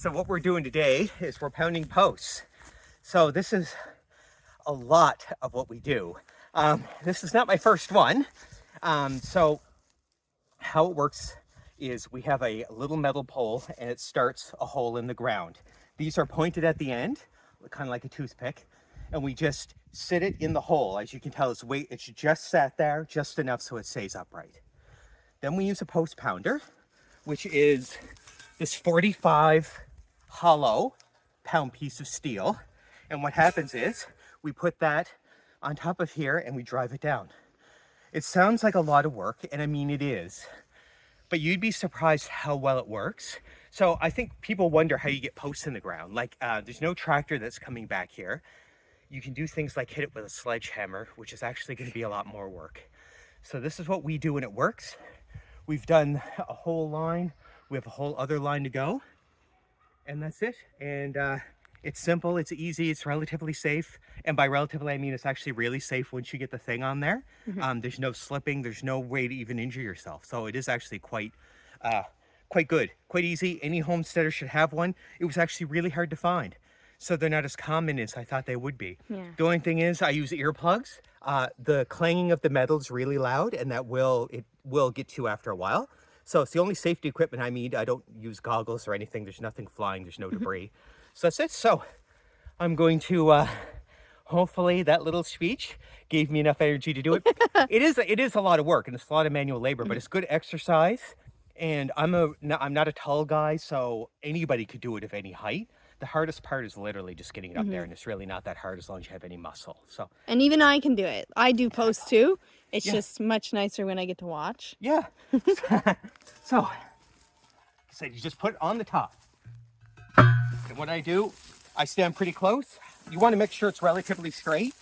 So what we're doing today is we're pounding posts. So this is a lot of what we do. This is not my first one. So how it works is we have a little metal pole and it starts a hole in the ground. These are pointed at the end, kind of like a toothpick, and we just sit it in the hole. As you can tell, it's just sat there just enough so it stays upright. Then we use a post pounder, which is this 45 hollow pound piece of steel. And what happens is we put that on top of here and we drive it down. It sounds like a lot of work, and I mean it is, but you'd be surprised how well it works. So I think people wonder how you get posts in the ground. Like there's no tractor that's coming back here. You can do things like hit it with a sledgehammer, which is actually going to be a lot more work. So this is what we do and it works. We've done a whole line. We have a whole other line to go. And that's it. And it's simple, it's easy, it's relatively safe. And by relatively, I mean it's actually really safe once you get the thing on there. There's no slipping, there's no way to even injure yourself. So it is actually quite good, quite easy. Any homesteader should have one. It was actually really hard to find. So they're not as common as I thought they would be. Yeah. The only thing is I use earplugs. The clanging of the metal is really loud, and it will get to you after a while. So it's the only safety equipment I need. I don't use goggles or anything. There's nothing flying. There's no debris. So that's it. So I'm going to, hopefully that little speech gave me enough energy to do it. It is a lot of work and it's a lot of manual labor, but it's good exercise. And I'm not a tall guy, so anybody could do it of any height. The hardest part is literally just getting it up there, and it's really not that hard as long as you have any muscle. So. And even I can do it. I do posts too. It's just much nicer when I get to watch. Yeah. So you just put it on the top. And what I do, I stand pretty close. You want to make sure it's relatively straight.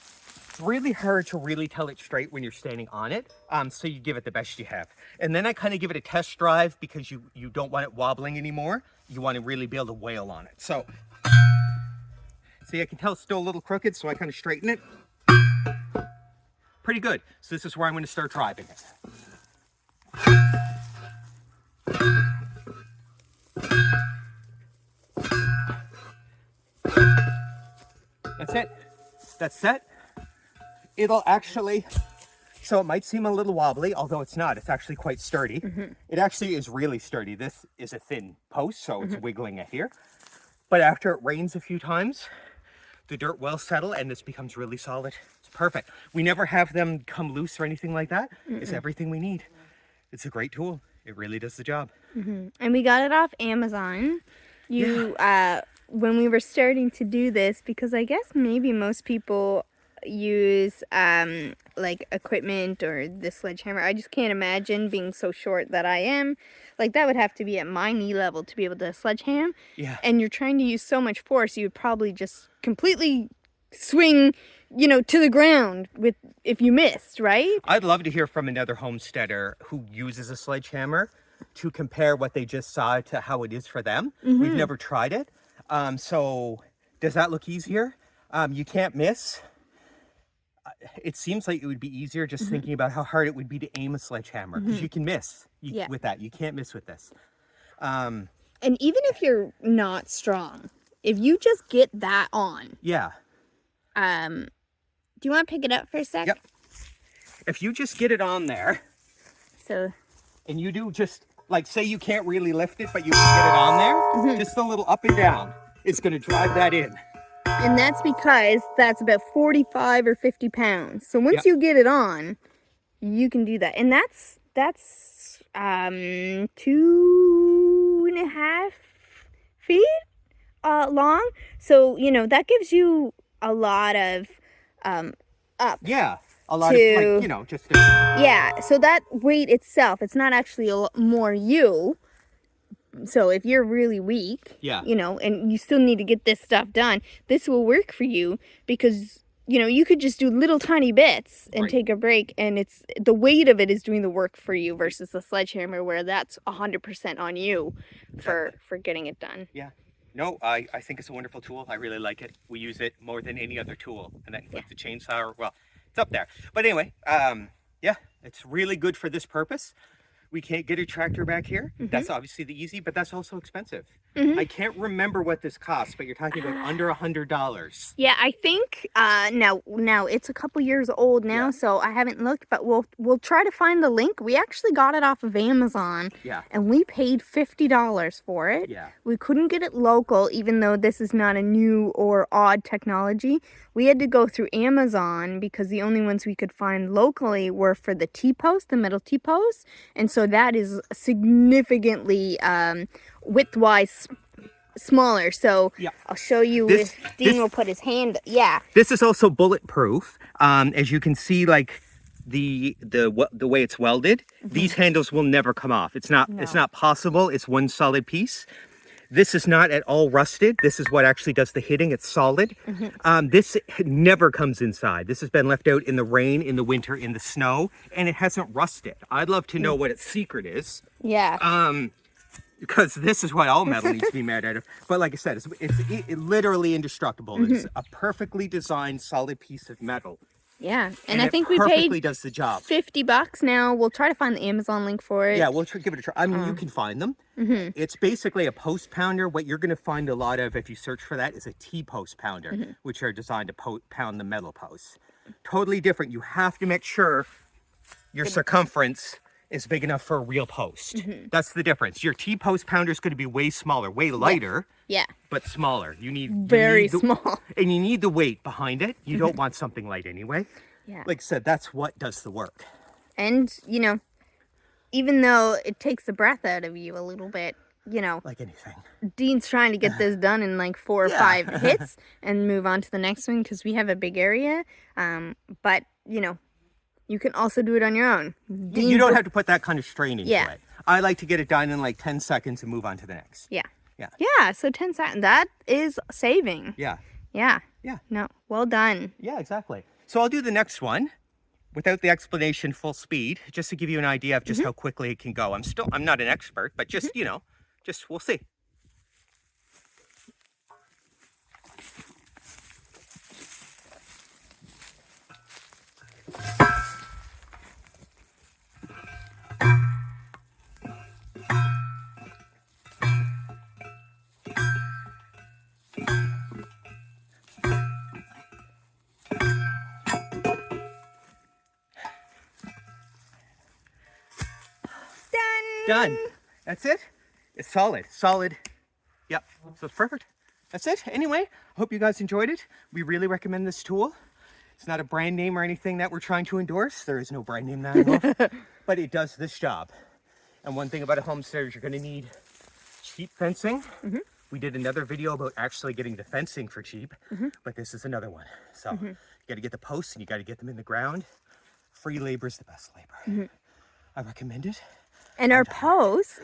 It's really hard to really tell it straight when you're standing on it. So you give it the best you have. And then I kind of give it a test drive because you don't want it wobbling anymore. You want to really be able to wail on it. So, see, I can tell it's still a little crooked, so I kind of straighten it. Pretty good. So this is where I'm going to start driving it. That's it. That's set. It'll actually, so it might seem a little wobbly, although it's not. It's actually quite sturdy. It actually is really sturdy. This is a thin post, so it's wiggling it here. But after it rains a few times, the dirt will settle and this becomes really solid. It's perfect. We never have them come loose or anything like that. It's everything we need. It's a great tool. It really does the job. And we got it off Amazon. When we were starting to do this, because I guess maybe most people use like equipment or the sledgehammer. I just can't imagine being so short that I am. Like that would have to be at my knee level to be able to sledgeham. Yeah. And you're trying to use so much force, you would probably just completely swing, to the ground if you missed, right? I'd love to hear from another homesteader who uses a sledgehammer to compare what they just saw to how it is for them. We've never tried it. So does that look easier? You can't miss. It seems like it would be easier just thinking about how hard it would be to aim a sledgehammer because you can miss with that. You can't miss with this. And even if you're not strong, if you just get that on. Yeah. Do you want to pick it up for a sec? Yep. If you just get it on there. So. And you do just, like, say you can't really lift it, but you can get it on there. Just a little up and down. It's going to drive that in. And that's because that's about 45 or 50 pounds. So once you get it on, you can do that. And that's 2.5 feet long. So, that gives you a lot of up. Yeah. A lot of, like, just... Yeah. So that weight itself, it's not actually a lot more you. So if you're really weak, and you still need to get this stuff done, this will work for you because, you could just do little tiny bits and take a break. And it's the weight of it is doing the work for you versus the sledgehammer where that's 100% on you for getting it done. Yeah. No, I think it's a wonderful tool. I really like it. We use it more than any other tool. And that includes the chainsaw. Well, it's up there. But anyway, it's really good for this purpose. We can't get a tractor back here. That's obviously the easy, but that's also expensive. I can't remember what this costs, but you're talking about under $100. Yeah, I think now it's a couple years old now, so I haven't looked, but we'll try to find the link. We actually got it off of Amazon. Yeah. And we paid $50 for it. Yeah. We couldn't get it local, even though this is not a new or odd technology. We had to go through Amazon because the only ones we could find locally were for the T-post, the metal T-post, and so that is significantly width-wise smaller. So I'll show you if Dean will put his hand. Yeah. This is also bulletproof. As you can see, like the way it's welded, these handles will never come off. It's not possible. It's one solid piece. This is not at all rusted. This is what actually does the hitting. It's solid. This never comes inside. This has been left out in the rain, in the winter, in the snow, and it hasn't rusted. I'd love to know what its secret is. Yeah. Because this is what all metal needs to be made out of. But like I said, it's literally indestructible. It's a perfectly designed, solid piece of metal. Yeah, and I think we perfectly paid does the job. $50 now. We'll try to find the Amazon link for it. Yeah, we'll give it a try. I mean, you can find them. It's basically a post pounder. What you're going to find a lot of if you search for that is a T-post pounder, which are designed to pound the metal posts. Totally different. You have to make sure your circumference is big enough for a real post. That's the difference. Your T-post pounder is going to be way smaller, way lighter. Yeah. But smaller. You need very small. And you need the weight behind it. You don't want something light anyway. Yeah. Like I said, that's what does the work. And, you know, even though it takes the breath out of you a little bit, you know. Like anything. Dean's trying to get this done in like 4 or 5 hits and move on to the next one because we have a big area. But, you know, you can also do it on your own. You don't have to put that kind of strain into it. I like to get it done in like 10 seconds and move on to the next. Yeah. Yeah, so 10 seconds. That is saving. Yeah. Yeah. No, well done. Yeah, exactly. So I'll do the next one without the explanation full speed, just to give you an idea of just how quickly it can go. I'm not an expert, but just, you know, we'll see. Done. That's it. It's solid. Yep. So it's perfect. That's it. Anyway, I hope you guys enjoyed it. We really recommend this tool. It's not a brand name or anything that we're trying to endorse. There is no brand name that I know of, but it does this job. And one thing about a homestead is you're going to need cheap fencing. We did another video about actually getting the fencing for cheap, but this is another one. So you got to get the posts and you got to get them in the ground. Free labor is the best labor. I recommend it. And our posts,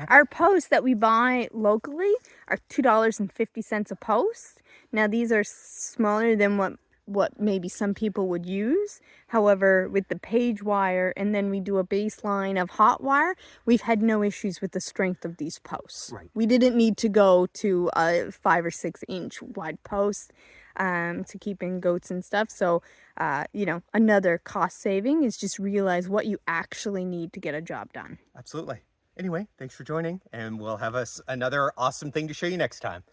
our posts that we buy locally are $2.50 a post. Now these are smaller than what maybe some people would use. However, with the page wire and then we do a baseline of hot wire, we've had no issues with the strength of these posts. Right. We didn't need to go to a 5 or 6 inch wide post to keep in goats and stuff. So, you know, another cost saving is just realize what you actually need to get a job done. Absolutely. Anyway, thanks for joining, and we'll have another awesome thing to show you next time.